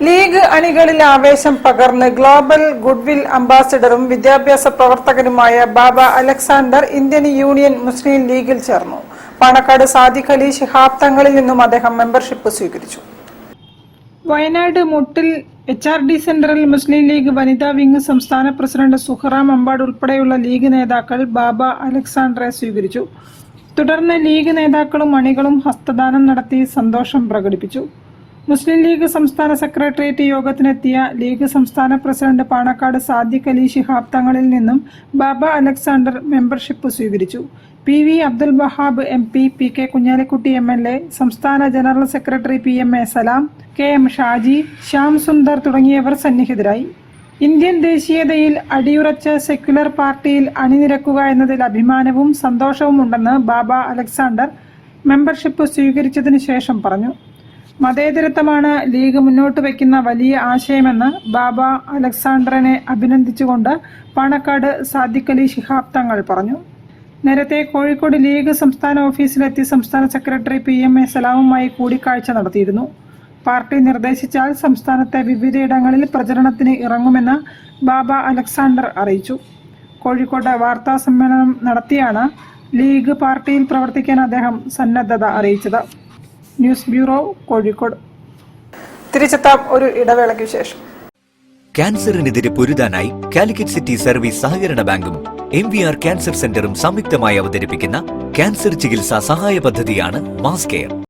League അണികളിൽ ആവേശം പകർന്ന് global goodwill അംബാസിഡറും വിദ്യാഭ്യാസ പ്രവർത്തകനുമായ ബാബ അലക്സാണ്ടർ ഇന്ത്യൻ യൂണിയൻ മുസ്ലിം ലീഗിൽ ചേർന്നു. പാണക്കാട് സാദിഖ് അലി ശിഹാബ് തങ്ങളിൽ നിന്നും അദ്ദേഹം മെമ്പർഷിപ്പ് സ്വീകരിച്ചു. വയനാട് മുട്ടിൽ HRD സെന്ററിൽ മുസ്ലിം ലീഗ് വനിതാ വിംഗ് സംസ്ഥാന പ്രസിഡന്റ് സുഹറ മമ്പാട് ഉൾപ്പെടെയുള്ള ലീഗ് നേതാക്കൾ ബാബ അലക്സാണ്ടറെ സ്വീകരിച്ചു. തുടർന്ന് ലീഗ് നേതാക്കളും അണികളും ഹസ്തദാനം നടത്തി സന്തോഷം പ്രകടിപ്പിച്ചു. മുസ്ലിം ലീഗ് സംസ്ഥാന സെക്രട്ടേറിയറ്റ് യോഗത്തിനെത്തിയ ലീഗ് സംസ്ഥാന പ്രസിഡന്റ് പാണക്കാട് സാദിഖ് അലി ശിഹാബ് തങ്ങളിൽ നിന്നും ബാബ അലക്സാണ്ടർ മെമ്പർഷിപ്പ് സ്വീകരിച്ചു. PV Abdul Wahab MP, PK Kunhalikutty MLA, സംസ്ഥാന ജനറൽ സെക്രട്ടറി PMA സലാം, KM ഷാജി, ശ്യാം സുന്ദർ തുടങ്ങിയവർ സന്നിഹിതരായി. ഇന്ത്യൻ ദേശീയതയിൽ അടിയുറച്ച സെക്യുലർ പാർട്ടിയിൽ അണിനിരക്കുക എന്നതിൽ അഭിമാനവും സന്തോഷവും ഉണ്ടെന്ന് ബാബ അലക്സാണ്ടർ മെമ്പർഷിപ്പ് സ്വീകരിച്ചതിനു ശേഷം പറഞ്ഞു. മതേതരത്വമാണ് ലീഗ് മുന്നോട്ട് വയ്ക്കുന്ന വലിയ ആശയമെന്ന് ബാബ അലക്സാണ്ടറിനെ അഭിനന്ദിച്ചുകൊണ്ട് പാണക്കാട് സാദിഖ് അലി ശിഹാബ് തങ്ങൾ പറഞ്ഞു. നേരത്തെ കോഴിക്കോട് ലീഗ് സംസ്ഥാന ഓഫീസിലെത്തി സംസ്ഥാന സെക്രട്ടറി PMA സലാമുമായി കൂടിക്കാഴ്ച നടത്തിയിരുന്നു. പാർട്ടി നിർദ്ദേശിച്ചാൽ സംസ്ഥാനത്തെ വിവിധയിടങ്ങളിൽ പ്രചരണത്തിന് ഇറങ്ങുമെന്ന് ബാബ അലക്സാണ്ടർ അറിയിച്ചു. കോഴിക്കോട് വാർത്താ സമ്മേളനം നടത്തിയാണ് ലീഗ് പാർട്ടിയിൽ പ്രവർത്തിക്കാൻ അദ്ദേഹം സന്നദ്ധത അറിയിച്ചത്. News bureau, Kozhikode. തിരിച്ചെത്താം ഒരു ഇടവേളയ്ക്ക് ശേഷം. ക്യാൻസറിനെതിരെ പൊരുതാനായി കാലിക്കറ്റ് സിറ്റി സർവീസ് സഹകരണ ബാങ്കും MVR ക്യാൻസർ സെന്ററും സംയുക്തമായി അവതരിപ്പിക്കുന്ന ക്യാൻസർ ചികിത്സാ സഹായ പദ്ധതിയാണ് മാസ് കെയർ.